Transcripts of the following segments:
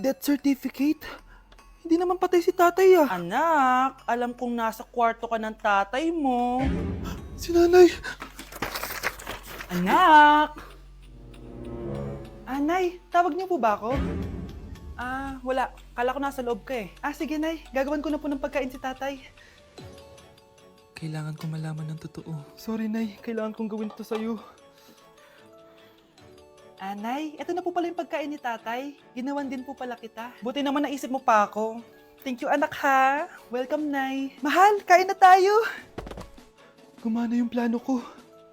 Death certificate? Hindi naman patay si tatay ah. Anak, alam kong nasa kwarto ka ng tatay mo. Si nanay. Anak! Nay, tawag niyo po ba ako? Wala. Kala ko nasa loob ka eh. Sige, Nay. Gagawan ko na po ng pagkain si tatay. Kailangan ko malaman ng totoo. Sorry, Nay. Kailangan kong gawin ito sa'yo. Nay, ito na po pala yung pagkain ni tatay. Ginawan din po pala kita. Buti naman naisip mo pa ako. Thank you, anak ha. Welcome, Nay. Mahal, kain na tayo. Gumana yung plano ko.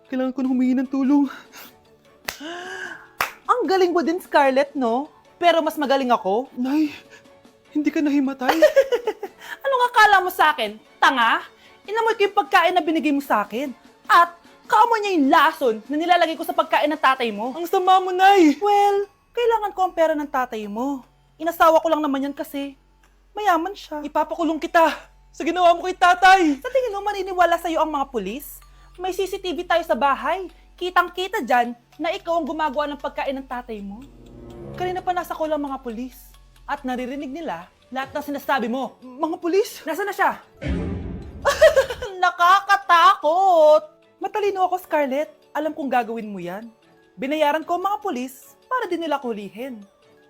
Kailangan ko na humingi ng tulong. Ang galing mo din, Scarlett, no? Pero mas magaling ako. Nay, hindi ka nahimatay? Anong akala mo sa akin? Tanga? Inamoy ko yung pagkain na binigay mo sa akin. At kaamoy niya yung lason na nilalagay ko sa pagkain ng tatay mo. Ang sama mo, Nay! Well, kailangan ko ang pera ng tatay mo. Inasawa ko lang naman yan kasi mayaman siya. Ipapakulong kita sa ginawa mo kay tatay! Sa tingin mo maniniwala sa'yo ang mga pulis? May CCTV tayo sa bahay. Kitang-kita dyan na ikaw ang gumagawa ng pagkain ng tatay mo. Kanina pa nasa kulang mga pulis. At naririnig nila lahat ng sinasabi mo. Mga pulis? Nasaan na siya? Nakakatakot! Matalino ako, Scarlett. Alam kong gagawin mo yan. Binayaran ko ang mga pulis para din nila kulihin.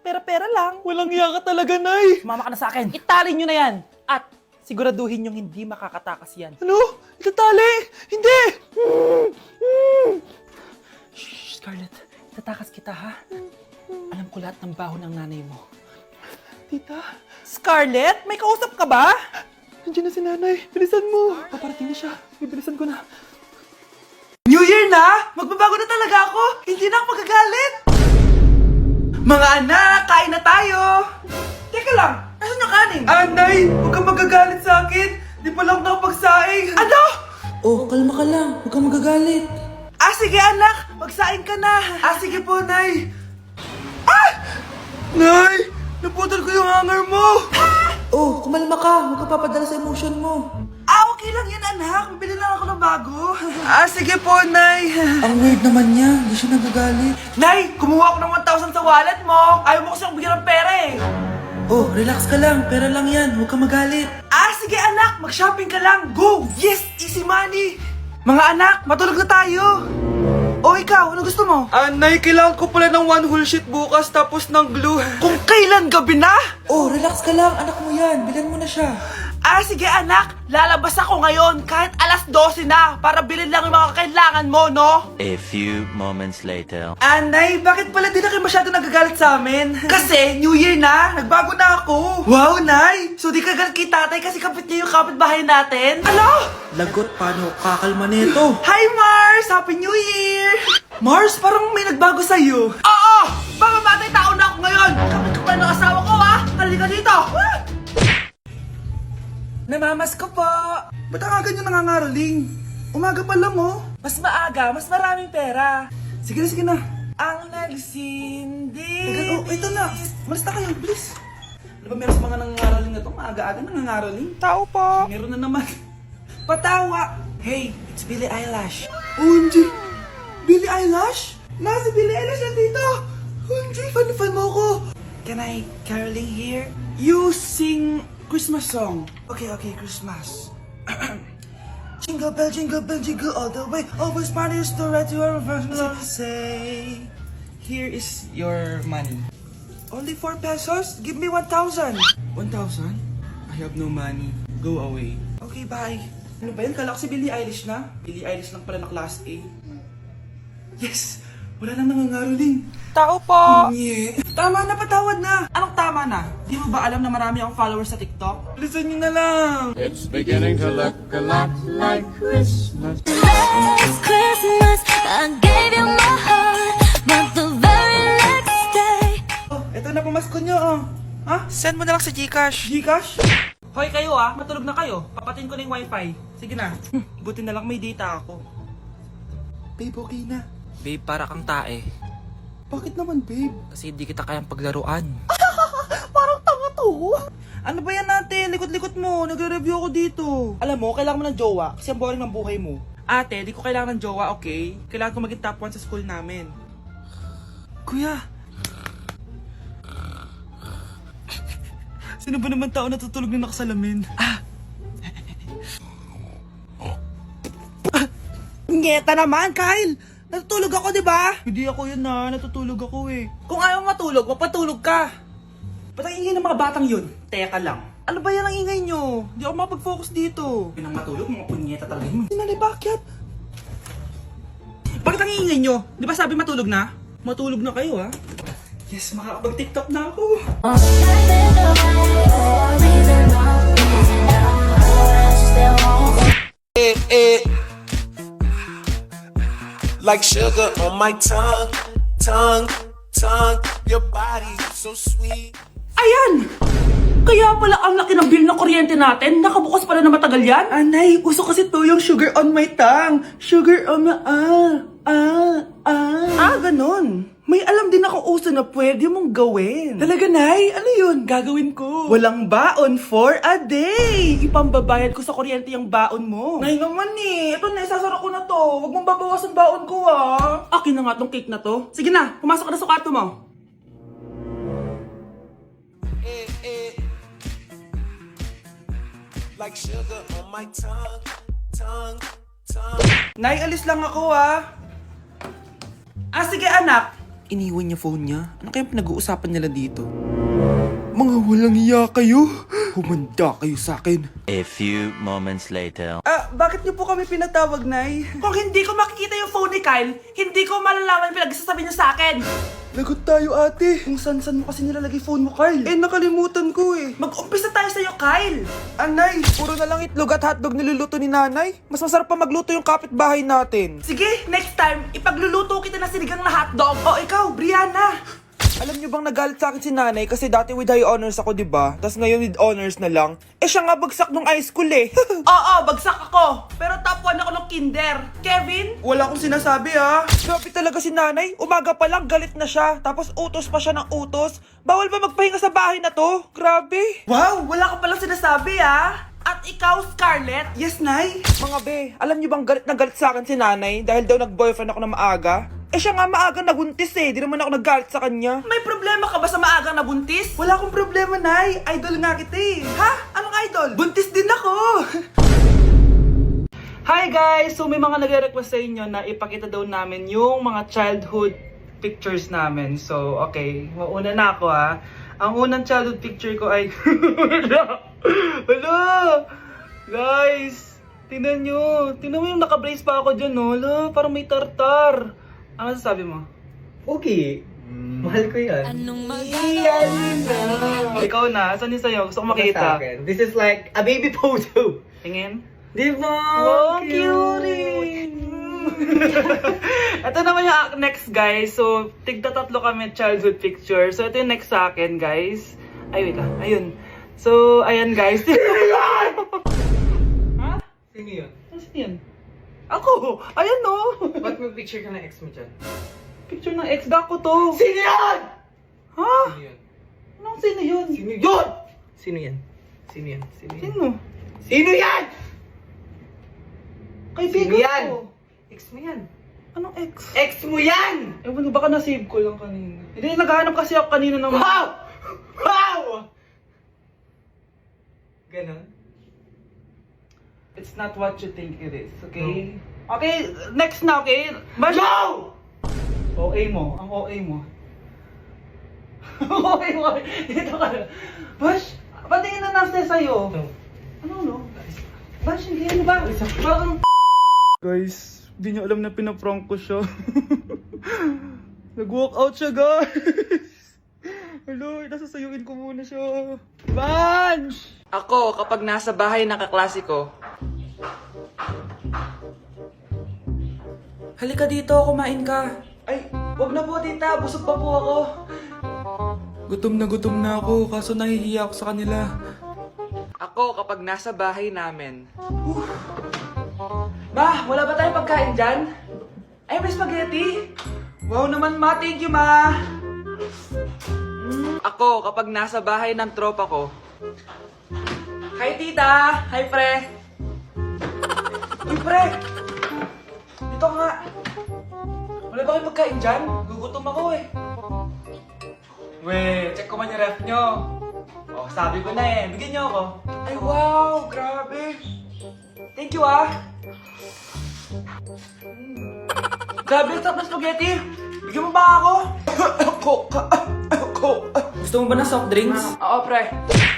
Pera-pera lang. Walang iya ka talaga, Nay! Sumama ka na sa akin. Itali nyo na yan. At siguraduhin yung hindi makakatakas yan. Ano? Itatali? Hindi! Shh, Scarlett. Itatakas kita, ha? Alam ko lahat ng baho ng nanay mo. Tita, Scarlett, may kausap ka ba? nandiyan na si nanay. Bilisan mo. Paparating na siya. Bibilisan ko na. New Year na! Magbabago na talaga ako! Hindi na ako magagalit! Mga anak, kain na tayo! Teka lang, nasan yung kanin? Nay! Huwag kang magagalit sa akin. Di pa lang nakapagsaing. Ano? Oh, kalma ka lang. Huwag kang magagalit. Sige anak, magsaing ka na. Sige po, Nay. Nay! Naputol ko yung hanger mo! Oh, kumalma ka. Huwag ka papadala sa emotion mo. Okay lang yan anak. Bibili lang ako ng bago. Sige po, Nay. Ang weird naman niya. Hindi siya nagagalit. Nay, kumuha ako ng 1,000 sa wallet mo. Ayaw mo kasi akong bigyan ng pera eh. Oh, relax ka lang. Pera lang yan. Huwag kang magalit. Sige anak, mag-shopping ka lang. Go! Yes, easy money. Mga anak, matulog na tayo. Ikaw, ano gusto mo? Nay, kailangan ko pala ng one whole sheet bukas tapos ng glue. Kung kailan gabi na? Oh, relax ka lang. Anak mo yan. Bilan mo na siya. Sige anak, lalabas ako ngayon kahit alas 12 na para bilhin lang yung mga kailangan mo, no? A few moments later. Nay, bakit pala di na kayo masyado nagagalit sa amin? Kasi, New Year na, nagbago na ako. Wow, Nay! So di ka galit kay tatay kasi kapit niya yung kapitbahay natin? Ano? Lagot, paano kakalma nito? Hi, Mars! Happy New Year! Mars, parang may nagbago sa'yo. Oo! Mamamatay tao na ako ngayon! Kapit ko pa ng asawa ko, ha? Halika dito! Namamas ko po! Ba't ang aga nyo nangangaraling? Umaga pa lang, oh. Mas maaga, mas maraming pera. Sige na, sige na. Ang nagsindi. Ito na. Malis na kayo, bilis. Ano ba meron sa mga nangangaraling na to? Maaga-aga nangangaraling. Tao po. Meron na naman. Patawa. Hey, it's Billie Eilish. OMG! Billie Eilish? Nasa Billie Eilish na dito! OMG, fan mo ko! Can I caroling here? You sing Christmas song. Okay, Christmas. Jingle bell, jingle all the way. Always manage to right to our first love. Say, here is your money. Only 4 pesos? Give me 1,000. 1,000? I have no money. Go away. Okay, bye. Ano ba yan? Kala ko si Billie Eilish na. Billie Eilish lang pala na class A. Yes! Wala nang nangangaroling. Tao po. Tama na, patawad na. Anong tama na? Di mo ba alam na marami akong followers sa TikTok? Bilisan nyo na lang. It's beginning to look a lot like Christmas. Last Christmas, I gave you my heart, but the very next day. Ito na pamasko nyo, oh. Ha? Send mo na lang sa Gcash. Gcash? Hoy kayo matulog na kayo. Papatin ko na yung wifi. Sige na. Buti na lang may data ako. Babe, okay na. Babe, para kang tae. Bakit naman, babe? Kasi hindi kita kayang paglaruan. Parang tanga to. Ano ba yan natin? Likot-likot mo. Nagre-review ako dito. Alam mo, kailangan mo ng jowa kasi ang boring ng buhay mo. Ate, di ko kailangan ng jowa, okay? Kailangan ko maging top 1 sa school namin. Kuya, Sino ba naman tao natutulog na nakasalamin? Ngeta naman, Kyle! Natutulog ako, di ba? Hindi ako yun na, natutulog ako eh. Kung ayaw matulog, mapatulog ka. Ba't ang ingay ng mga batang yun? Teka lang. Ano ba yan ang ingay nyo? Hindi ako mapag-focus dito. Yun ang matulog, mga punyeta talaga yun. Sinali, bakit? Bakit ang ingay nyo? Di ba sabi matulog na? Matulog na kayo ha? Yes, makakapag-tiktok na ako. Like sugar on my tongue, tongue, tongue. Your body so sweet. Ayan! Kaya pala ang laki ng bill ng kuryente natin. Nakabukas pala na matagal yan. Anay, uso kasi to yung sugar on my tongue. Sugar on my... ganun. May alam din ako uso na pwede mong gawin. Talaga, Nay? Ano yun? Gagawin ko. Walang baon for a day. Ipambabayad ko sa kuryente yung baon mo. Nay naman eh. Ito na, isasara ko na to. Huwag mong babawasan baon ko ah. Akin na nga tong cake na to. Sige na, pumasok ka na sa kwarto mo. Like sugar on my tongue, tongue, tongue. Nay, alis lang ako ah. Sige anak. Iniwan niya phone niya. Ano kayang pinag-uusapan nila dito? Mga walang iya kayo. Humanda kayo sa akin. A few moments later. Bakit niyo po kami pinatawag, Nay? Kung hindi ko makikita yung phone ni Kyle, hindi ko malalaman pinagsasabi niya sa akin. Lagot tayo, ate. Kung san-san mo kasi nilalagay phone mo, Carl. Nakalimutan ko eh. Mag-umpisa tayo sa'yo, Kyle. Anay, puro na lang itlog at hotdog niluluto ni nanay. Mas masarap pa magluto yung kapitbahay natin. Sige, next time, ipagluluto kita na sinigang na hotdog. O ikaw, Brianna. Alam niyo bang nagalit sa akin si nanay kasi dati with high honors ako, di ba? Tapos ngayon with honors na lang. Siya nga bagsak nung high school eh. Oo, bagsak ako. Pero top 1 ako ng kinder. Kevin? Wala akong sinasabi, ha? Grabe talaga si nanay. Umaga pa lang galit na siya. Tapos utos pa siya ng utos. Bawal ba magpahinga sa bahay na to? Grabe. Wow, wala ka palang sinasabi ah. At ikaw, Scarlett? Yes, Nay. Mga be, alam niyo bang galit na galit sa akin si nanay dahil daw nag-boyfriend ako na maaga? Siya nga maaga naguntis eh. Di naman ako naggalit sa kanya. May problema ka ba sa maagang nabuntis? Wala akong problema, Nay. Idol nga kita eh. Ha? Anong idol? Buntis din ako. Hi guys! So may mga nagre-request sa inyo na ipakita daw namin yung mga childhood pictures namin. So okay, mauna na ako ha. Ang unang childhood picture ko ay... Hala! Guys! Tingnan nyo! Tingnan mo yung naka-brace pa ako dyan, no? Hala, parang may tartar. Ano sasabi mo? Okay. Mahal ko yan. Anong Ikaw na, saan yung sa'yo? Gusto ko makita. This is like a baby photo. Tingin? Di ba? Oh, cute! Ito naman yung next guys. So, tigta-tatlo kami childhood picture. So, ito yung next sa akin guys. Ay, wait lang. Ayun. So, ayan guys. Ha? Sino yun? Ano yun? Ako! Ayan no! Ba't may picture ka ng ex mo dyan? Picture ng ex ko to. Sino yan? Ha? Sino yun? Anong sino yun? Sino yun? Sino yan? Sino yan? Sino yan? Sino? Sino yan? Kaibigan Sino yan? ko. Ex mo yan. Anong ex? Ex mo yan! Ewan ko, baka nasave ko lang kanina. Hindi, naghahanap kasi ako kanina ng... Wow! Wow! Ganon? It's not what you think it is, okay? Okay, next na, okay? Bash! No! OA mo, ang OA mo. OA mo, dito ka na. Bash, patingin na nasa sa'yo. Ano, no? Bash, hindi ano ba? Parang... Guys, di niyo alam na pinaprank ko siya. Nag-walk out siya, guys. Hello, nasasayuin ko muna siya. Bunch! Ako, kapag nasa bahay ng kaklase ko, halika dito, kumain ka. Ay, wag na po, tita. Busog pa po ako. Gutom na ako, kaso nahihiya ako sa kanila. Ako, kapag nasa bahay namin. Ma, wala ba tayong pagkain dyan? Ay, may spaghetti. Wow naman, ma. Thank you, ma. Ako, kapag nasa bahay ng tropa ko. Hi, tita. Hi, pre. Uy, pre. Dito nga. Wala ba kayong pagkain dyan? Gugutom ako eh. We, check ko man yung ref nyo. Oh, Sabi ko na eh, bigyan niyo ako. Ay, wow! Grabe! Thank you, ah! Grabe, ang sarap na spaghetti! Bigyan mo ba ako? Coke! Gusto mo ba ng soft drinks? Oo, pre.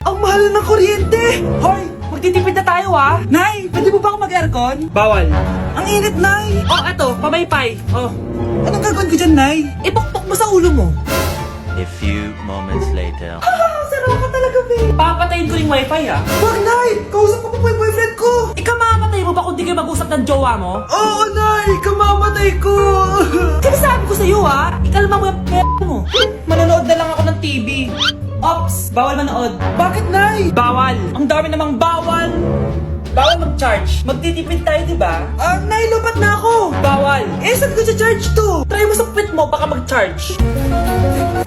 Ang mahal ng kuryente! Hoy! Magtitipid na tayo, ah! Nay, pwede mo ba ako mag-aircon? Bawal. Ang init, Nay! Oh, eto, pamaypay. Oh, Anong gagawin ko dyan, Nay? ipokpok mo sa ulo mo. A few moments later. Sarap ka talaga, babe! Papatayin ko yung wifi ha. Wag, Nay! Kausap ko pa po yung boyfriend ko! Ikaw mamamatay mo ba kung di kayo mag-usap ng jowa mo? Oo, Nay! Kamamatay ko! Sinasabi ko sa'yo ha, ikalma mo yung mo. Manonood na lang ako ng TV. Ops, bawal manood. Bakit, Nay? Bawal. Ang dami namang bawal. Bawal mag-charge. Magtitipid tayo, di ba? Nay, lupat na ako! Bawal. Eh, saan ko charge to? Try mo sa puwit mo, baka mag-charge.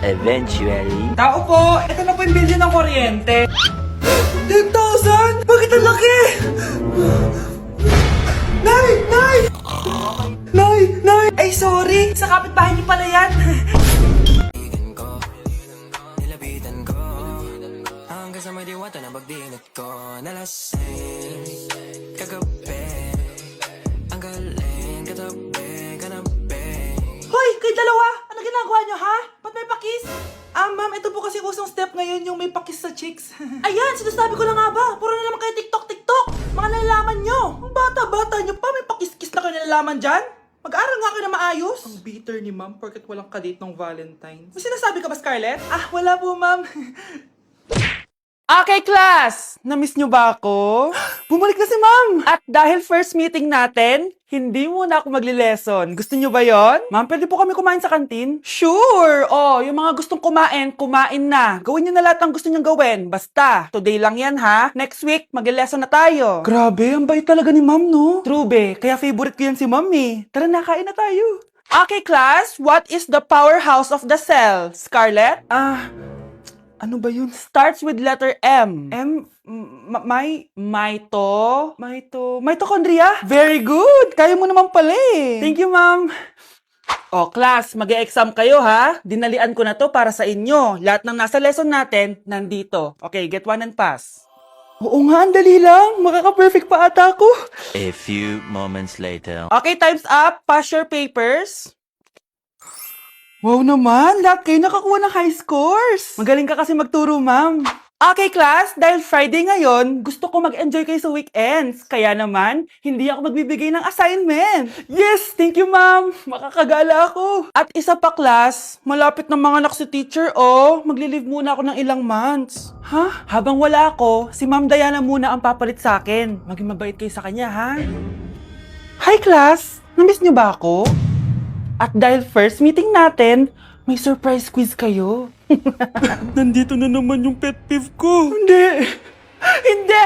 Eventually. Tao po, ito na po yung bill niyo ng kuryente. 10,000? Bakit ang laki? Nay! Nay! Nay! Nay! Ay, sorry. Sa kapitbahay niyo pala yan. Hanggang sa may diwata na pagdilat ko nalasing kagabi. Ang galing katabi, kanabi. Hoy, kayo dalawa! Ano ginagawa niyo, ha? Ba't may pakis? Ma'am, ito po kasi usong step ngayon yung may pakis sa chicks. Ayan, sinasabi ko na nga ba? Puro na naman kayo TikTok! Mga nalalaman nyo! Ang bata-bata nyo pa, may pakis-kis na kayo nalalaman dyan? Mag-aaral nga kayo na maayos. Ang bitter ni ma'am porket walang kadate ng Valentine's. May sinasabi ka ba, Scarlett? Ah, wala po, ma'am. Okay, class! Na-miss nyo ba ako? Bumalik na si Ma'am! At dahil first meeting natin, hindi muna ako magli-lesson. Gusto nyo ba yon? Ma'am, pwede po kami kumain sa kantin? Sure! Oh, yung mga gustong kumain, kumain na. Gawin nyo na lahat ng gusto nyo gawin. Basta, today lang yan ha. Next week, magli-lesson na tayo. Grabe, ang bait talaga ni Ma'am, no? True, be. Kaya favorite ko yan si Ma'am eh. Tara na, kain na tayo. Okay, class. What is the powerhouse of the cell? Scarlett? Ano ba yun? Starts with letter M. Mitochondria? Very good! Kaya mo naman pala eh. Thank you, ma'am. O, class, mag-e-exam kayo, ha? Dinalian ko na to para sa inyo. Lahat ng nasa lesson natin, nandito. Okay, get one and pass. Oo nga, ang dali lang. Makaka-perfect pa ata ako. A few moments later. Okay, time's up. Pass your papers. Wow naman, lahat kayo nakakuha ng high scores. Magaling ka kasi magturo, ma'am. Okay, class, dahil Friday ngayon, gusto ko mag-enjoy kayo sa weekends. Kaya naman, hindi ako magbibigay ng assignment. Yes, thank you, Ma'am. Makakagala ako. At isa pa, class, malapit na mga anak si teacher, oh. Magli-leave muna ako ng ilang months. Ha? Habang wala ako, si Ma'am Diana muna ang papalit sa akin. Maging mabait kayo sa kanya, ha? Hi, class. Namiss niyo ba ako? At dahil first meeting natin, may surprise quiz kayo. Nandito na naman yung pet peeve ko. Hindi. Hindi!